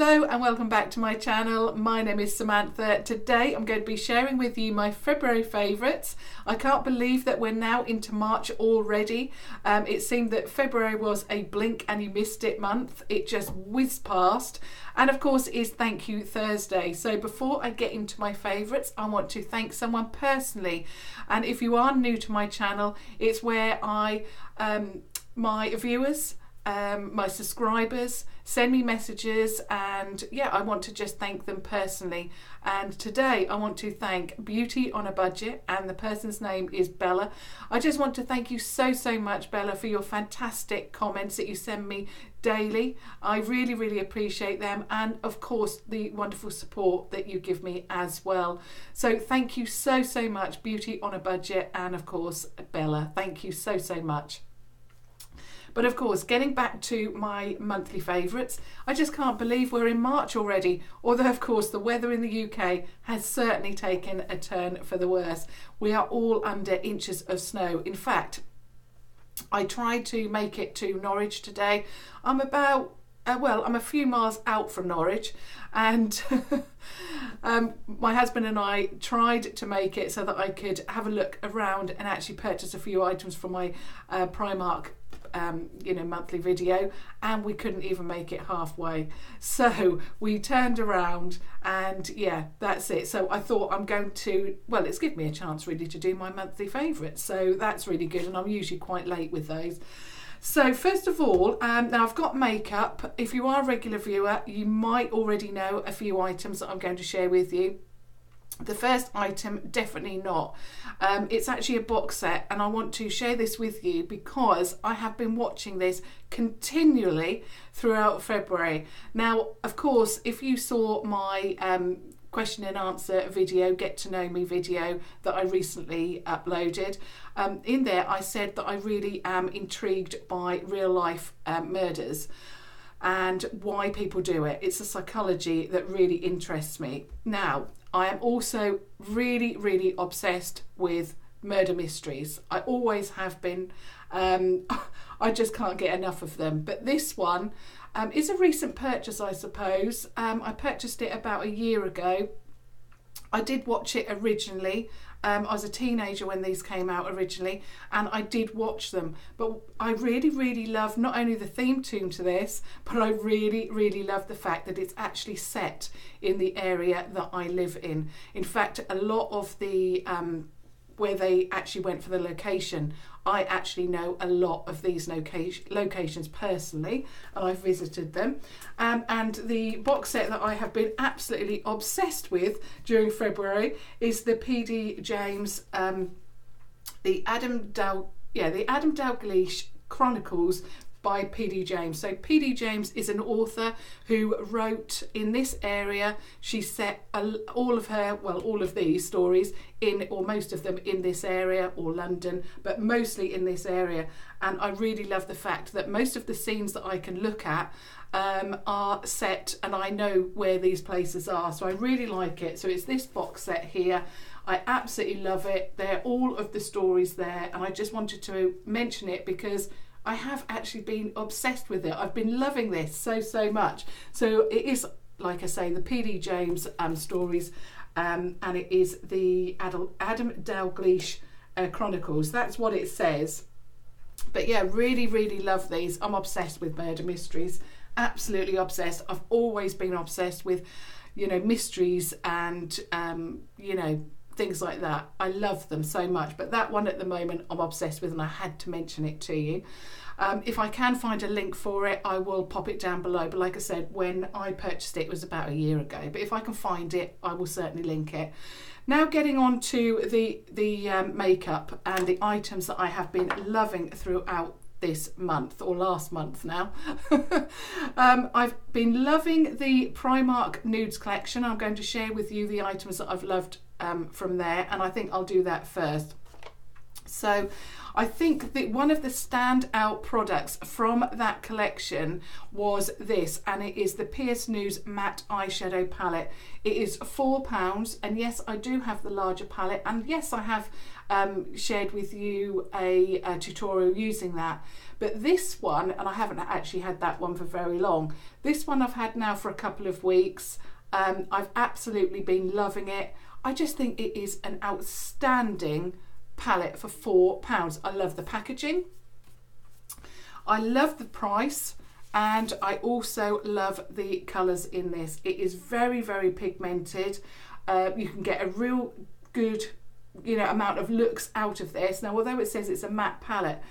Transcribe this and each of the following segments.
Hello and welcome back to my channel. My name is Samantha. Today I'm going to be sharing with you my February favourites. I can't believe that we're now into March already. It seemed that February was a blink and you missed it month. It just whizzed past. And of course is Thank You Thursday. So before I get into my favourites, I want to thank someone personally. And if you are new to my channel, it's where my viewers, my subscribers send me messages, and yeah, I want to just thank them personally. And today I want to thank Beauty on a Budget, and the person's name is Bella. I just want to thank you so much, Bella, for your fantastic comments that you send me daily. I really appreciate them, and of course the wonderful support that you give me as well. So thank you so much, Beauty on a Budget, and of course Bella, thank you so much. But of course, getting back to my monthly favourites, I just can't believe we're in March already, although of course the weather in the UK has certainly taken a turn for the worse. We are all under inches of snow. In fact, I tried to make it to Norwich today. I'm a few miles out from Norwich, and my husband and I tried to make it so that I could have a look around and actually purchase a few items for my Primark monthly video, and we couldn't even make it halfway. So we turned around, and yeah, that's it. So I thought it's given me a chance really to do my monthly favourites, so that's really good, and I'm usually quite late with those. So first of all, now I've got makeup. If you are a regular viewer, you might already know a few items that I'm going to share with you. The first item, definitely not. It's actually a box set, and I want to share this with you because I have been watching this continually throughout February. Now, of course, if you saw my question and answer video, get to know me video that I recently uploaded, in there I said that I really am intrigued by real life murders and why people do it. It's a psychology that really interests me. Now, I am also really obsessed with murder mysteries. I always have been. I just can't get enough of them. But this one is a recent purchase, I suppose. I purchased it about a year ago. I did watch it originally. I was a teenager when these came out originally, and I did watch them. But I really love not only the theme tune to this, but I really love the fact that it's actually set in the area that I live in. In fact, a lot of the where they actually went for the location, I actually know a lot of these locations personally, and I've visited them. And the box set that I have been absolutely obsessed with during February is the PD James, the Adam Dalgliesh Chronicles by PD James. So PD James is an author who wrote in this area. She set all of these stories in, or most of them, in this area, or London, but mostly in this area. And I really love the fact that most of the scenes that I can look at are set, and I know where these places are, so I really like it. So it's this box set here. I absolutely love it. They're all of the stories there, and I just wanted to mention it because I have actually been obsessed with it. I've been loving this so much. So it is, like I say, the PD James stories, and it is the Adam Dalgliesh Chronicles. That's what it says. But yeah, really love these. I'm obsessed with murder mysteries. Absolutely obsessed. I've always been obsessed with, mysteries and, things like that. I love them so much, but that one at the moment I'm obsessed with, and I had to mention it to you. If I can find a link for it, I will pop it down below, but like I said, when I purchased it was about a year ago, but if I can find it, I will certainly link it. Now, getting on to the makeup and the items that I have been loving throughout this month, or last month now. I've been loving the Primark Nudes collection. I'm going to share with you the items that I've loved from there, and I think I'll do that first. So I think that one of the standout products from that collection was this, and it is the Pierce Nudes Matte Eyeshadow Palette. It is £4, and yes, I do have the larger palette, and yes, I have shared with you a tutorial using that. But this one, and I haven't actually had that one for very long, this one I've had now for a couple of weeks. I've absolutely been loving it. I just think it is an outstanding palette for £4. I love the packaging, I love the price, and I also love the colours in this. It is very, very pigmented. You can get a real good, amount of looks out of this. Now, although it says it's a matte palette,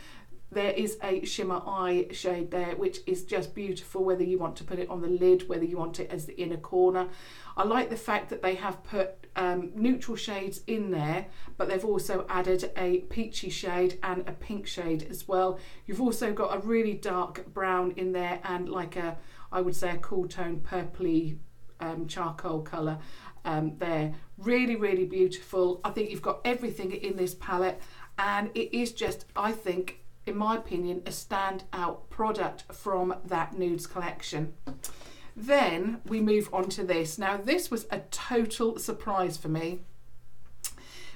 there is a shimmer eye shade there, which is just beautiful, whether you want to put it on the lid, whether you want it as the inner corner. I like the fact that they have put neutral shades in there, but they've also added a peachy shade and a pink shade as well. You've also got a really dark brown in there and I would say a cool tone purpley charcoal colour there. Really, really beautiful. I think you've got everything in this palette, and it is just, I think, in my opinion, a standout product from that Nudes collection. Then we move on to this. Now, this was a total surprise for me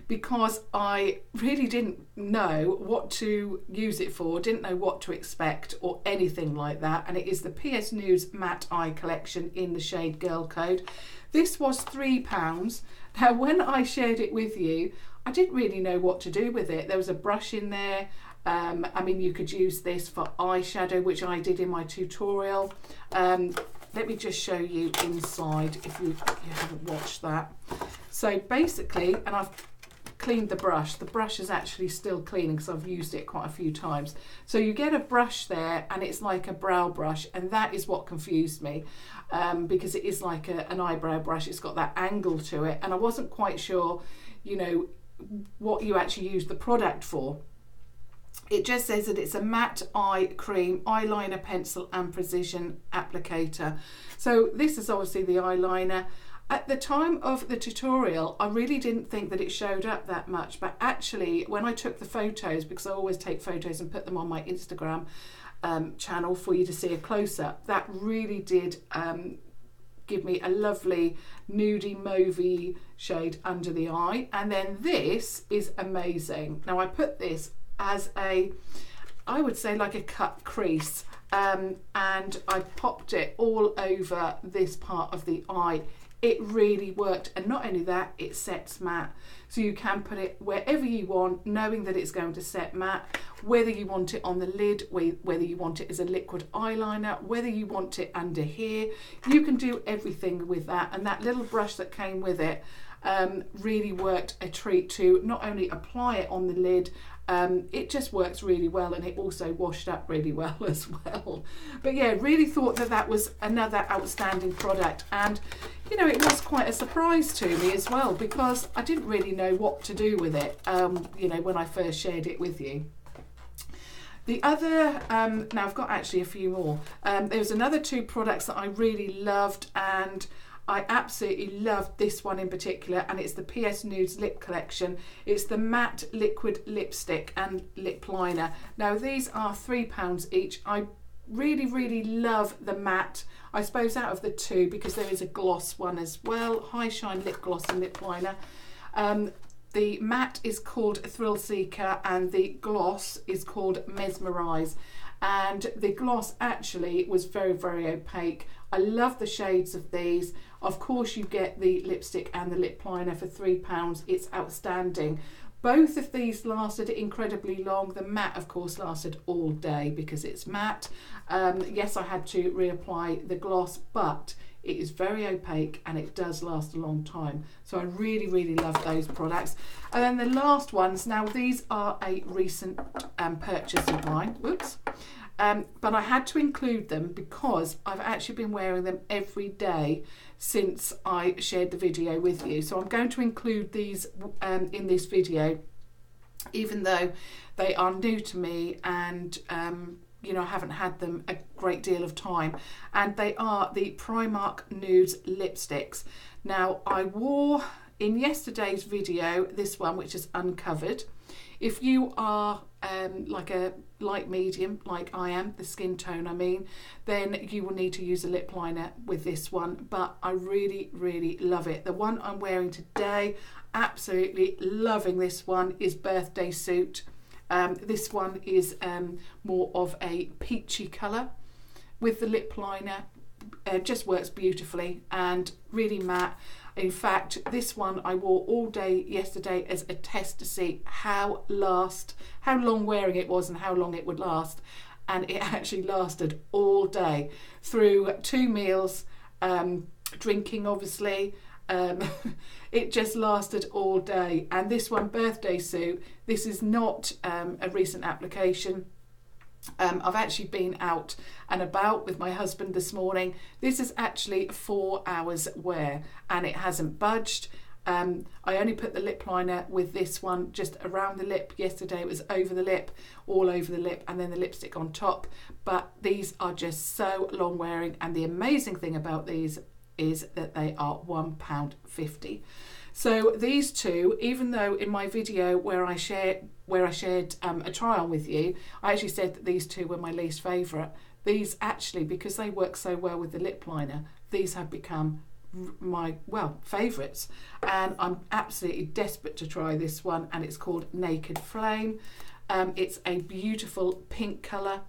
because I really didn't know what to use it for, didn't know what to expect or anything like that. And it is the PS Nudes Matte Eye Collection in the shade Girl Code. This was £3. Now, when I shared it with you, I didn't really know what to do with it. There was a brush in there. I mean, you could use this for eyeshadow, which I did in my tutorial. Let me just show you inside if you haven't watched that. So basically, and I've cleaned the brush is actually still cleaning because I've used it quite a few times. So you get a brush there and it's like a brow brush, and that is what confused me, because it is like an eyebrow brush. It's got that angle to it, and I wasn't quite sure, what you actually use the product for. It just says that it's a matte eye cream, eyeliner, pencil and precision applicator. So this is obviously the eyeliner. At the time of the tutorial, I really didn't think that it showed up that much, but actually when I took the photos, because I always take photos and put them on my Instagram channel for you to see a close-up, that really did give me a lovely nudie mauvey shade under the eye. And then this is amazing. Now I put this as I would say like a cut crease, and I popped it all over this part of the eye. It really worked, and not only that, it sets matte, so you can put it wherever you want, knowing that it's going to set matte, whether you want it on the lid, whether you want it as a liquid eyeliner, whether you want it under here. You can do everything with that, and that little brush that came with it really worked a treat to not only apply it on the lid, it just works really well, and it also washed up really well as well. But yeah, really thought that was another outstanding product, and it was quite a surprise to me as well, because I didn't really know what to do with it when I first shared it with you. The other, now I've got actually a few more. There was another two products that I really loved, and I absolutely loved this one in particular, and it's the PS Nudes Lip Collection. It's the matte liquid lipstick and lip liner. Now these are £3 each. I really, really love the matte, I suppose, out of the two, because there is a gloss one as well, High Shine Lip Gloss and Lip Liner. The matte is called Thrill Seeker and the gloss is called Mesmerise. And the gloss actually was very, very opaque. I love the shades of these. Of course you get the lipstick and the lip liner for £3. It's outstanding. Both of these lasted incredibly long. The matte, of course, lasted all day because it's matte. Yes, I had to reapply the gloss, but it is very opaque and it does last a long time. So I really, really love those products. And then the last ones, now these are a recent purchase of mine. Whoops. But I had to include them because I've actually been wearing them every day since I shared the video with you. So I'm going to include these in this video, even though they are new to me and I haven't had them a great deal of time. And they are the Primark Nudes lipsticks. Now I wore in yesterday's video this one, which is uncovered. If you are like a light medium, like I am, the skin tone I mean, then you will need to use a lip liner with this one, but I really, really love it. The one I'm wearing today, absolutely loving this one, is Birthday Suit. This one is more of a peachy colour with the lip liner. Just works beautifully and really matte. In fact, this one I wore all day yesterday as a test to see how long wearing it was and how long it would last. And it actually lasted all day through 2 meals, drinking obviously. It just lasted all day. And this one, birthday suit, this is not a recent application. I've actually been out and about with my husband this morning. This is actually 4 hours wear and it hasn't budged. I only put the lip liner with this one just around the lip. Yesterday it was over the lip, all over the lip, and then the lipstick on top. But these are just so long wearing, and the amazing thing about these is that they are £1.50. So these two, even though in my video where I shared a try on with you, I actually said that these two were my least favourite. These actually, because they work so well with the lip liner, these have become my favourites, and I'm absolutely desperate to try this one, and it's called Naked Flame. It's a beautiful pink colour,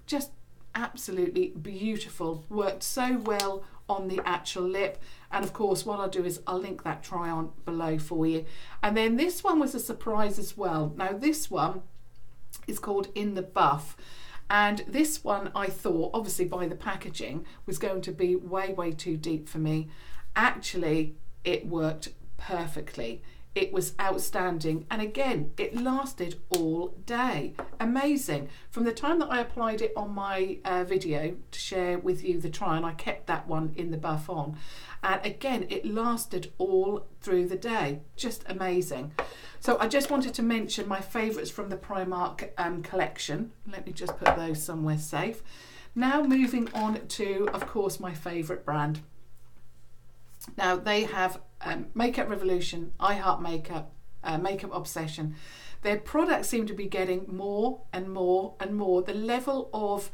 just absolutely beautiful, worked so well on the actual lip. And of course what I'll do is I'll link that try on below for you. And then this one was a surprise as well. Now this one is called In the Buff, and this one I thought, obviously by the packaging, was going to be way too deep for me. Actually it worked perfectly. It was outstanding, and again it lasted all day. Amazing. From the time that I applied it on my video to share with you the try, and I kept that one In the Buff on, and again it lasted all through the day. Just amazing. So I just wanted to mention my favourites from the Primark collection. Let me just put those somewhere safe. Now moving on to, of course, my favourite brand. Now they have Makeup Revolution, I Heart Makeup, Makeup Obsession. Their products seem to be getting more and more and more. The level of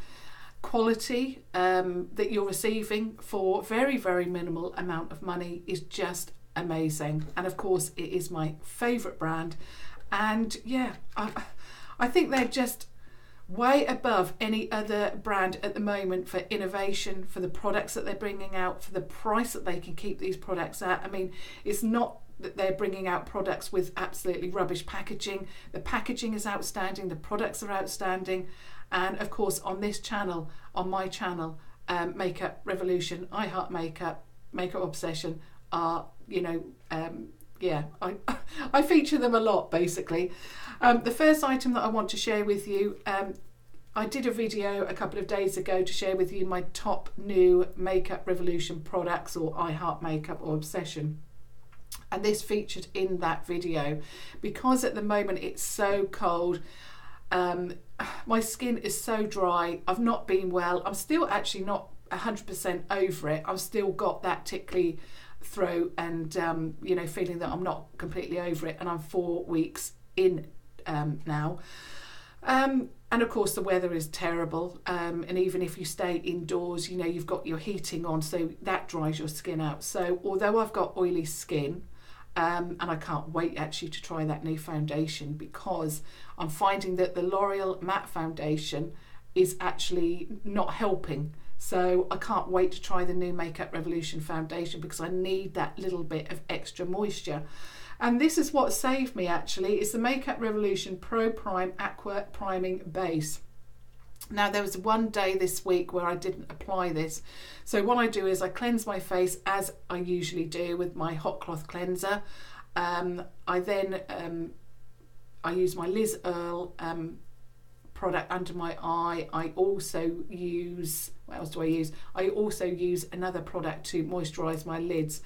quality that you're receiving for very minimal amount of money is just amazing. And of course it is my favourite brand, and yeah, I think they're just way above any other brand at the moment for innovation, for the products that they're bringing out, for the price that they can keep these products at. I mean, it's not that they're bringing out products with absolutely rubbish packaging. The packaging is outstanding, the products are outstanding, and of course on this channel, on my channel, Makeup Revolution, I Heart Makeup, Makeup Obsession are, you know, yeah, I feature them a lot basically. The first item that I want to share with you, I did a video a couple of days ago to share with you my top new Makeup Revolution products, or I Heart Makeup or Obsession, and this featured in that video because at the moment it's so cold. My skin is so dry, I've not been well, I'm still actually not 100% over it, I've still got that tickly throat and you know, feeling that I'm not completely over it, and I'm 4 weeks in now, and of course the weather is terrible, and even if you stay indoors, you know, you've got your heating on, so that dries your skin out. So although I've got oily skin, and I can't wait actually to try that new foundation, because I'm finding that the L'Oreal matte foundation is actually not helping. So I can't wait to try the new Makeup Revolution foundation, because I need that little bit of extra moisture. And this is what saved me actually. It's the Makeup Revolution Pro Prime Aqua Priming Base. Now there was one day this week where I didn't apply this. So what I do is I cleanse my face as I usually do with my hot cloth cleanser. I then I use my Liz Earle product under my eye. I also use, what else do I use? I also use another product to moisturise my lids.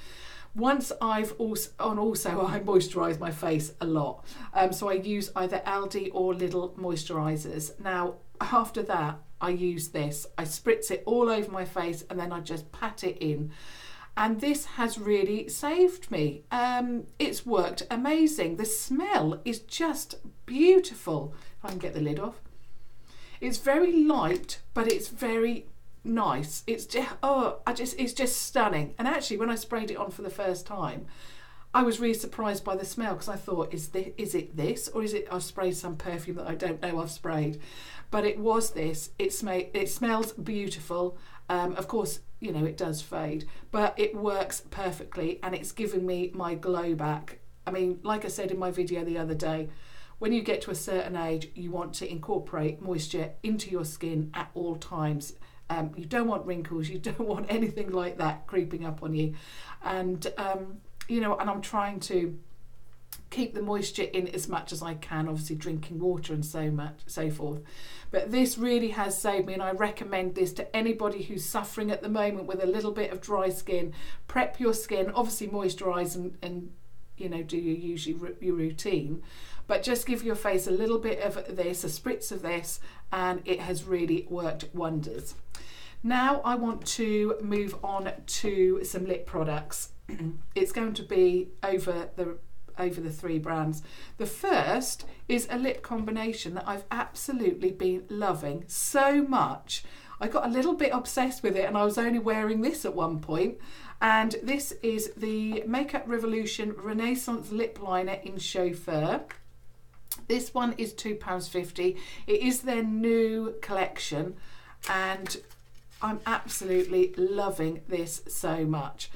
Once I've also I moisturise my face a lot, so I use either Aldi or Lidl moisturisers. Now after that I use this, I spritz it all over my face and then I just pat it in, and this has really saved me. It's worked amazing. The smell is just beautiful. If I can get the lid off. It's very light, but it's very nice. It's just, it's just stunning. And actually when I sprayed it on for the first time, I was really surprised by the smell, because I thought, is it this, or is it I've sprayed some perfume that I don't know I've sprayed? But it was this. It smells beautiful. Of course, you know, it does fade, but it works perfectly, and it's given me my glow back. I mean, like I said in my video the other day, when you get to a certain age, you want to incorporate moisture into your skin at all times. You don't want wrinkles, you don't want anything like that creeping up on you. And, you know, and I'm trying to keep the moisture in as much as I can, obviously drinking water and so forth. But this really has saved me, and I recommend this to anybody who's suffering at the moment with a little bit of dry skin. Prep your skin, obviously moisturise and you know, do your routine, but just give your face a little bit of this, a spritz of this, and it has really worked wonders. Now I want to move on to some lip products. It's going to be over the 3 brands. The first is a lip combination that I've absolutely been loving so much. I got a little bit obsessed with it, and I was only wearing this at one point. And this is the Makeup Revolution Renaissance Lip Liner in Chauffeur. This one is £2.50. It is their new collection, and I'm absolutely loving this so much.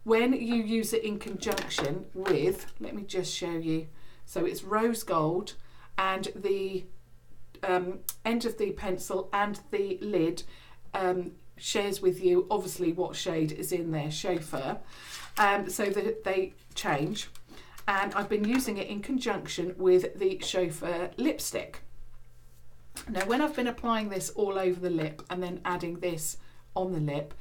When you use it in conjunction with, let me just show you, so it's rose gold, and the end of the pencil and the lid shares with you obviously what shade is in their Chauffeur, so that they change. And I've been using it in conjunction with the Chauffeur lipstick. Now when I've been applying this all over the lip and then adding this on the lip,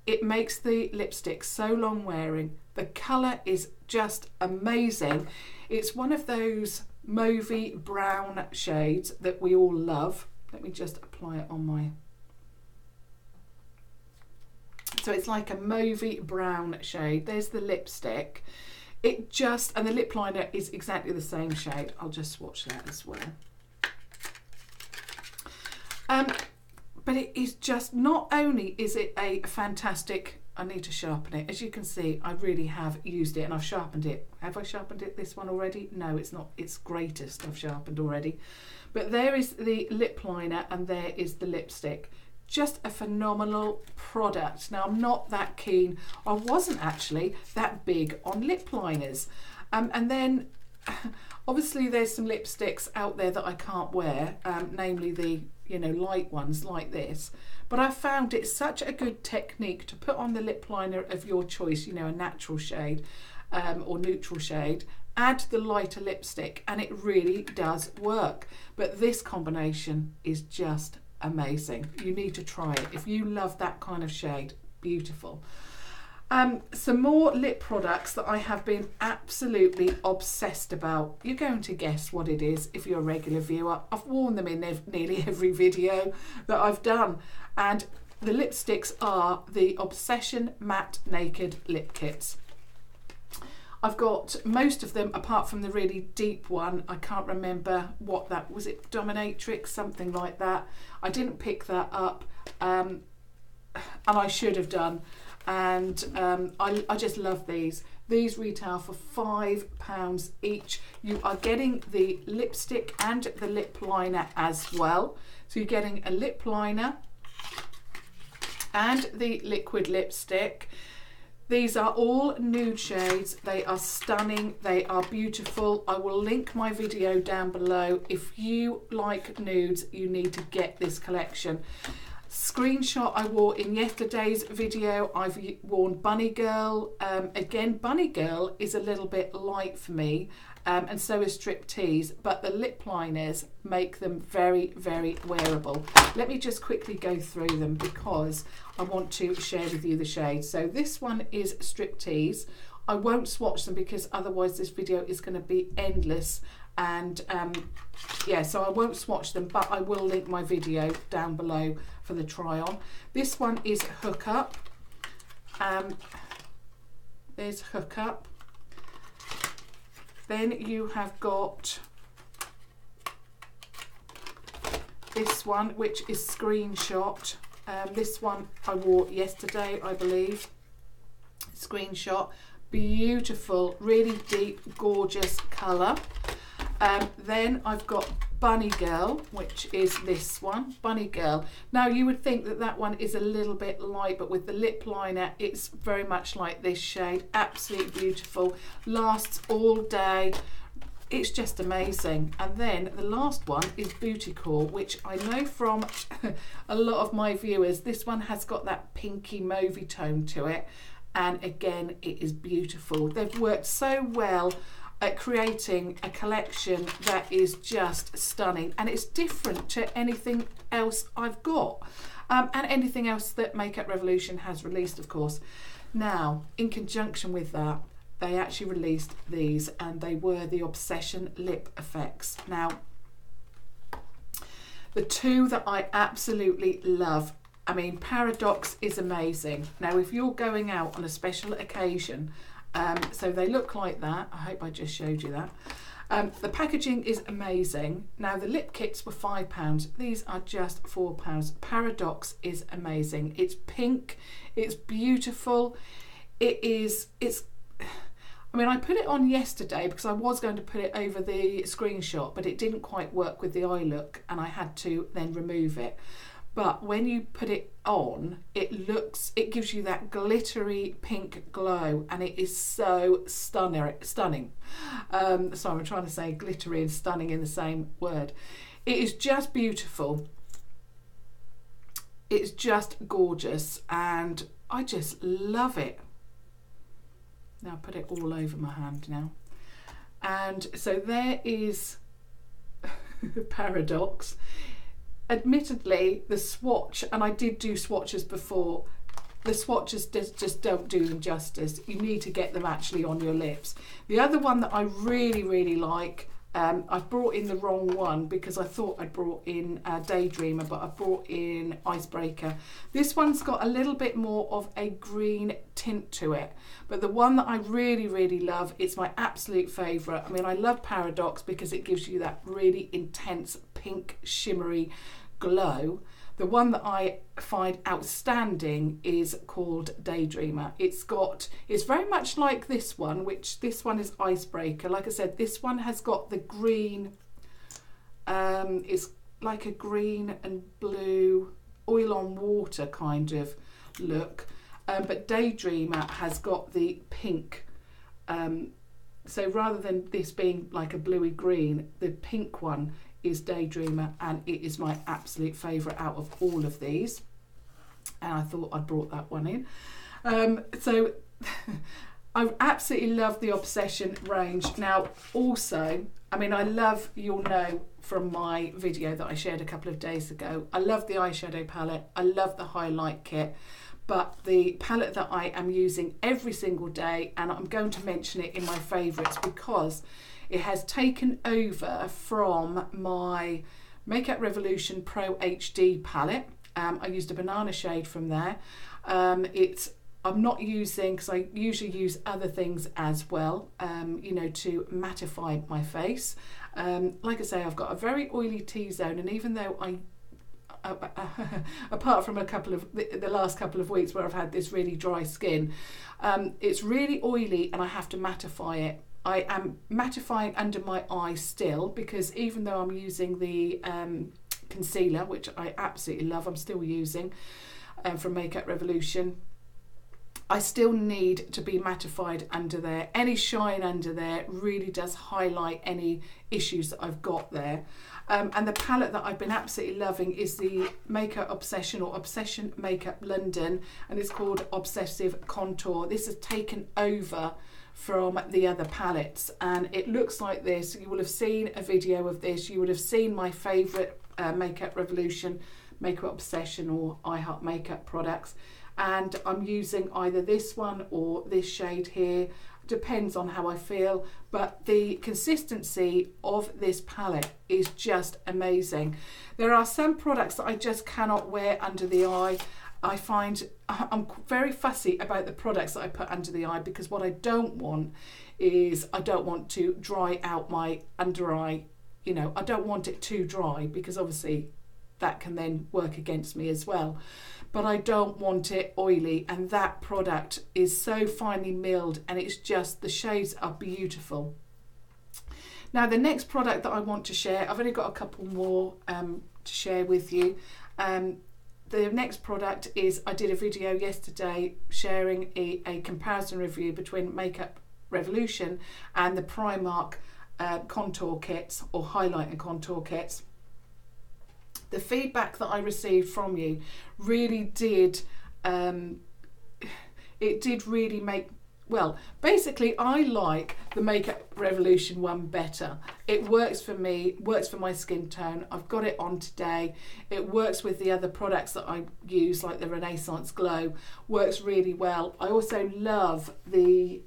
it makes the lipstick so long wearing. The colour is just amazing. It's one of those mauvey brown shades that we all love. Let me just apply it on my... So it's like a mauvey brown shade. There's the lipstick. It just, and the lip liner is exactly the same shade. I'll just swatch that as well. But it is just, not only is it a fantastic, I need to sharpen it. As you can see, I really have used it, and I've sharpened it. Have I sharpened it, this one already? No, it's not. It's greatest I've sharpened already. But there is the lip liner, and there is the lipstick. Just a phenomenal product. Now, I'm not that keen. I wasn't actually that big on lip liners. And then, obviously, there's some lipsticks out there that I can't wear, namely the, you know, light ones like this. But I found it such a good technique to put on the lip liner of your choice, you know, a natural shade or neutral shade, add the lighter lipstick, and it really does work. But this combination is just amazing. You need to try it if you love that kind of shade. Beautiful. Some more lip products that I have been absolutely obsessed about. You're going to guess what it is if you're a regular viewer. I've worn them in nearly every video that I've done, and the lipsticks are the Obsession Matte Naked Lip Kits. I've got most of them apart from the really deep one. I can't remember what that was. It Dominatrix, something like that. I didn't pick that up, and I should have done. And I just love these. These retail for £5 each. You are getting the lipstick and the lip liner as well. So you're getting a lip liner and the liquid lipstick. These are all nude shades. They are stunning. They are beautiful. I will link my video down below. If you like nudes, you need to get this collection. Screenshot I wore in yesterday's video. I've worn Bunny Girl. Again, Bunny Girl is a little bit light for me, and so is Striptease, but the lip liners make them very, very wearable. Let me just quickly go through them because I want to share with you the shades. So this one is Striptease. I won't swatch them because otherwise this video is going to be endless. And yeah, so I won't swatch them, but I will link my video down below for the try on. This one is Hook Up. There's Hook Up. Then you have got this one, which is Screenshot. This one I wore yesterday, I believe. Screenshot. Beautiful, really deep, gorgeous colour. Then I've got Bunny Girl, which is this one, Bunny Girl. Now you would think that that one is a little bit light, but with the lip liner, it's very much like this shade. Absolutely beautiful, lasts all day. It's just amazing. And then the last one is Booty Call, which I know from a lot of my viewers, this one has got that pinky mauvey tone to it. And again, it is beautiful. They've worked so well at creating a collection that is just stunning, and it's different to anything else I've got, and anything else that Makeup Revolution has released, of course. Now, in conjunction with that, they actually released these, and they were the Obsession Lip Effects. Now, the two that I absolutely love, I mean, Paradox is amazing. Now, if you're going out on a special occasion, so they look like that. I hope I just showed you that. The packaging is amazing. Now, the lip kits were £5. These are just £4. Paradox is amazing. It's pink. It's beautiful. It's. I mean, I put it on yesterday because I was going to put it over the screenshot, but it didn't quite work with the eye look, and I had to then remove it. But when you put it on, it gives you that glittery pink glow, and it is so stunning. So I'm trying to say glittery and stunning in the same word. It is just beautiful. It's just gorgeous, and I just love it. Now I put it all over my hand now. And so there is Paradox. Admittedly, the swatch, and I did do swatches before, the swatches just don't do them justice. You need to get them actually on your lips. The other one that I really like, I've brought in the wrong one because I thought I'd brought in Daydreamer, but I brought in Icebreaker. This one's got a little bit more of a green tint to it, but the one that I really love, it's my absolute favourite. I mean, I love Paradox because it gives you that really intense pink shimmery glow. The one that I find outstanding is called Daydreamer. It's very much like this one, which this one is Icebreaker. Like I said, this one has got the green, it's like a green and blue oil on water kind of look, but Daydreamer has got the pink. So rather than this being like a bluey green, the pink one is Daydreamer, and it is my absolute favourite out of all of these, and I thought I'd brought that one in. So I absolutely love the Obsession range. Now also, I mean, I love, you'll know from my video that I shared a couple of days ago, I love the eyeshadow palette, I love the highlight kit, but the palette that I am using every single day, and I'm going to mention it in my favourites because it has taken over from my Makeup Revolution Pro HD palette. I used a banana shade from there. I'm not using, because I usually use other things as well, you know, to mattify my face. Like I say, I've got a very oily T-zone, and even though apart from a couple of the last couple of weeks where I've had this really dry skin, it's really oily and I have to mattify it. I am mattifying under my eye still, because even though I'm using the concealer, which I absolutely love, I'm still using from Makeup Revolution, I still need to be mattified under there. Any shine under there really does highlight any issues that I've got there. And the palette that I've been absolutely loving is the Makeup Obsession, or Obsession Makeup London, and it's called Obsessive Contour. This has taken over from the other palettes, and it looks like this. You will have seen a video of this. You would have seen my favourite Makeup Revolution, Makeup Obsession or I Heart Makeup products, and I'm using either this one or this shade here. Depends on how I feel, but the consistency of this palette is just amazing. There are some products that I just cannot wear under the eye. I find I'm very fussy about the products that I put under the eye, because what I don't want is, I don't want to dry out my under eye. You know, I don't want it too dry, because obviously that can then work against me as well. but I don't want it oily, and that product is so finely milled, and it's just, the shades are beautiful. Now the next product that I want to share, I've only got a couple more to share with you. The next product is, I did a video yesterday sharing a comparison review between Makeup Revolution and the Primark contour kits, or highlight and contour kits. The feedback that I received from you really did, it did really make, well, basically I like the Makeup Revolution one better. It works for me, works for my skin tone. I've got it on today. It works with the other products that I use, like the Renaissance Glow, works really well. I also love the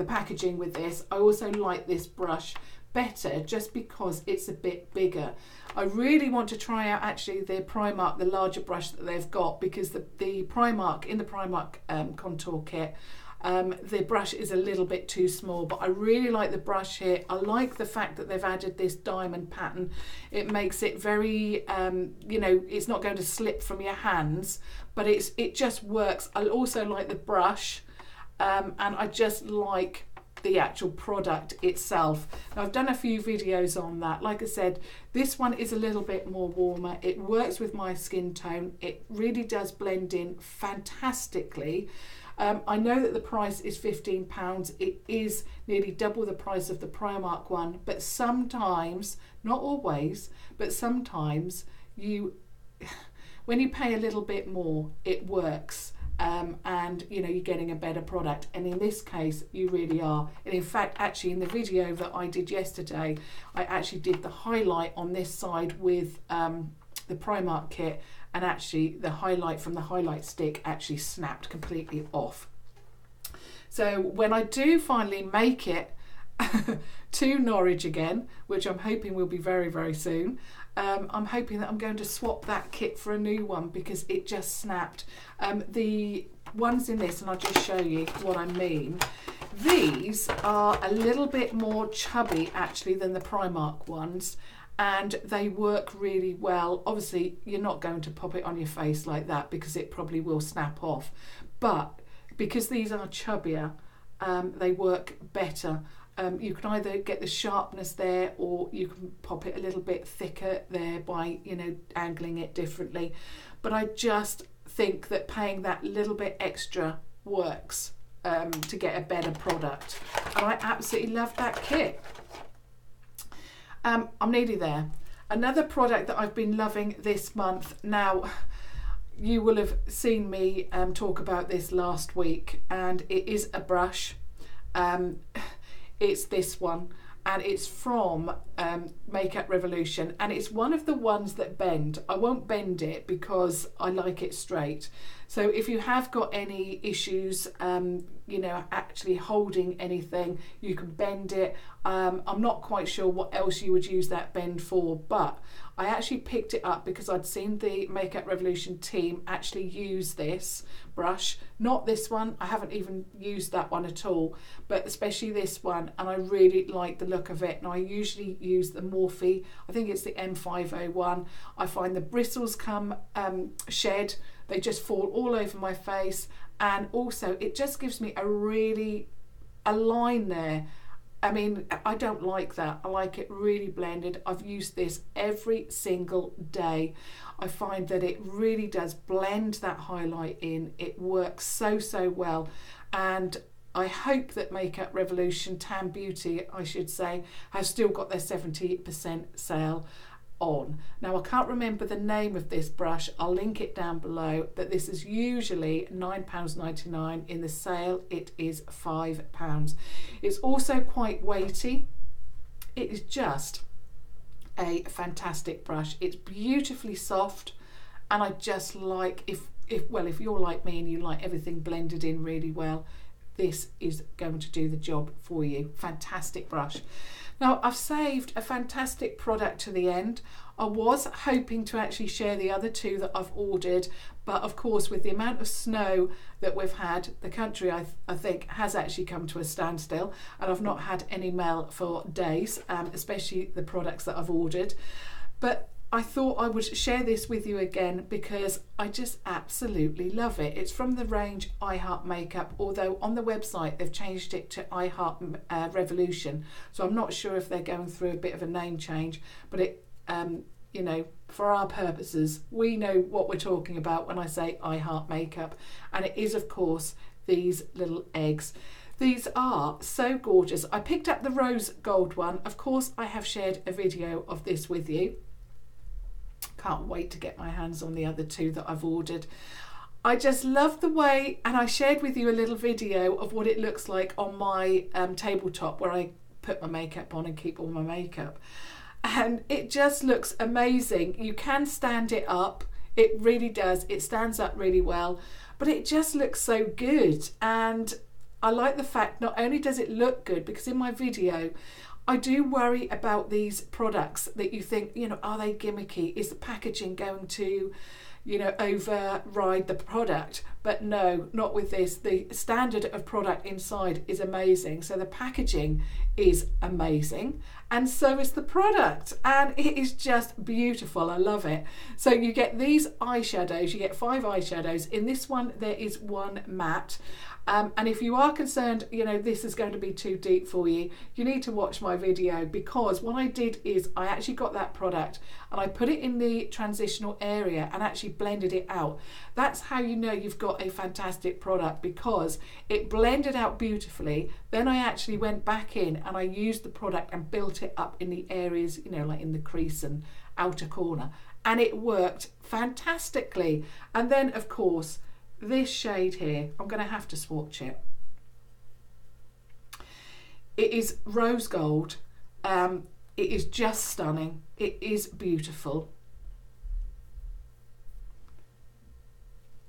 packaging with this. I also like this brush better just because it's a bit bigger. I really want to try out actually the Primark, the larger brush that they've got, because the Primark, in the Primark contour kit, the brush is a little bit too small, but I really like the brush here. I like the fact that they've added this diamond pattern. It makes it very, you know, it's not going to slip from your hands, but it just works. I also like the brush, and I just like the actual product itself. Now, I've done a few videos on that. Like I said, this one is a little bit more warmer. It works with my skin tone. It really does blend in fantastically. I know that the price is £15. It is nearly double the price of the Primark one, but sometimes, not always, but sometimes when you pay a little bit more, it works. And you know, you're getting a better product, and in this case you really are. And in fact, actually, in the video that I did yesterday, I actually did the highlight on this side with the Primark kit, and actually the highlight from the highlight stick actually snapped completely off. So when I do finally make it to Norwich again, which I'm hoping will be very, very soon, I'm hoping that I'm going to swap that kit for a new one, because it just snapped. The ones in this, and I'll just show you what I mean, these are a little bit more chubby actually than the Primark ones, and they work really well. Obviously you're not going to pop it on your face like that, because it probably will snap off, but because these are chubbier, they work better. You can either get the sharpness there, or you can pop it a little bit thicker there by, you know, angling it differently. But I just think that paying that little bit extra works to get a better product. And I absolutely love that kit. I'm nearly there. Another product that I've been loving this month. Now, you will have seen me talk about this last week, and it is a brush. It's this one, and it's from Makeup Revolution, and it's one of the ones that bend. I won't bend it because I like it straight. So if you have got any issues, you know, actually holding anything, you can bend it. I'm not quite sure what else you would use that bend for, but I actually picked it up because I'd seen the Makeup Revolution team actually use this brush. Not this one, I haven't even used that one at all, but especially this one, and I really like the look of it. And I usually use the Morphe, I think it's the M501. I find the bristles come shed, they just fall all over my face, and also it just gives me a line there. I mean, I don't like that. I like it really blended. I've used this every single day. I find that it really does blend that highlight in. It works so, so well. And I hope that Makeup Revolution, Tan Beauty, I should say, have still got their 70% sale on. Now, I can't remember the name of this brush. I'll link it down below, but this is usually £9.99. In the sale it is £5. It's also quite weighty. It is just a fantastic brush. It's beautifully soft, and I just like, if you're like me and you like everything blended in really well, this is going to do the job for you. Fantastic brush. Now, I've saved a fantastic product to the end. I was hoping to actually share the other two that I've ordered, but of course with the amount of snow that we've had, the country I think has actually come to a standstill, and I've not had any mail for days, especially the products that I've ordered. But I thought I would share this with you again because I just absolutely love it. It's from the range I Heart Makeup, although on the website they've changed it to I Heart Revolution. So I'm not sure if they're going through a bit of a name change, but it, you know, for our purposes, we know what we're talking about when I say I Heart Makeup. And it is, of course, these little eggs. These are so gorgeous. I picked up the rose gold one. Of course, I have shared a video of this with you. Can't wait to get my hands on the other two that I've ordered. I just love the way, and I shared with you a little video of what it looks like on my tabletop where I put my makeup on and keep all my makeup. And it just looks amazing. You can stand it up. It really does. It stands up really well, but it just looks so good. And I like the fact not only does it look good, because in my video, I do worry about these products that you think, you know, are they gimmicky? Is the packaging going to, you know, override the product? But no, not with this. The standard of product inside is amazing. So the packaging is amazing, and so is the product, and it is just beautiful. I love it. So you get these eyeshadows, you get 5 eyeshadows. In this one, there is 1 matte. And if you are concerned, you know, this is going to be too deep for you, you need to watch my video, because what I did is I actually got that product and I put it in the transitional area and actually blended it out. That's how you know you've got a fantastic product, because it blended out beautifully. Then I actually went back in and I used the product and built it up in the areas, you know, like in the crease and outer corner, and it worked fantastically. And then, of course, this shade here, I'm going to have to swatch it. It is rose gold. It is just stunning. It is beautiful.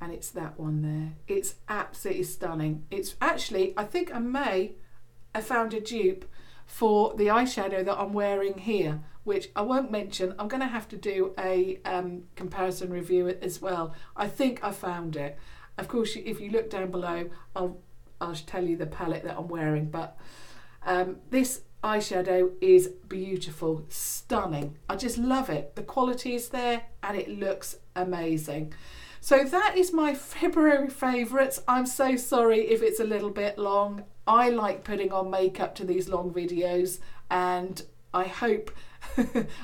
And it's that one there. It's absolutely stunning. It's actually, I think I may have found a dupe for the eyeshadow that I'm wearing here, which I won't mention. I'm going to have to do a comparison review as well. I think I found it. Of course, if you look down below, I'll tell you the palette that I'm wearing. But this eyeshadow is beautiful, stunning. I just love it. The quality is there and it looks amazing. So that is my February favourites. I'm so sorry if it's a little bit long. I like putting on makeup to these long videos, and I hope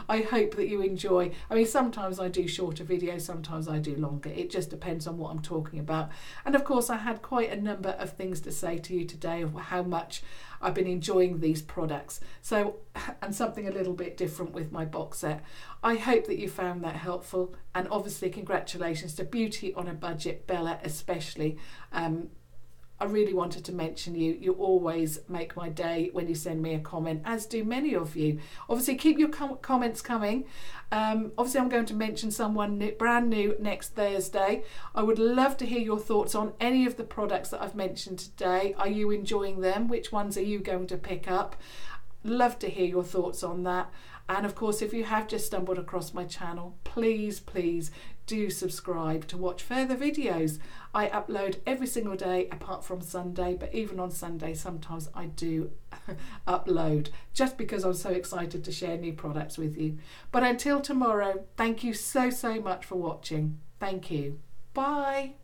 I hope that you enjoy. I mean, sometimes I do shorter videos, sometimes I do longer. It just depends on what I'm talking about. And of course, I had quite a number of things to say to you today of how much I've been enjoying these products. So, and something a little bit different with my box set. I hope that you found that helpful. And obviously, congratulations to Beauty on a Budget, Bella especially. I really wanted to mention you. You always make my day when you send me a comment, as do many of you. Obviously, keep your comments coming. Obviously, I'm going to mention someone brand new next Thursday. I would love to hear your thoughts on any of the products that I've mentioned today. Are you enjoying them? Which ones are you going to pick up? Love to hear your thoughts on that. And of course, if you have just stumbled across my channel, please do subscribe to watch further videos. I upload every single day apart from Sunday, but even on Sunday sometimes I do upload, just because I'm so excited to share new products with you. But until tomorrow, thank you so much for watching. Thank you. Bye.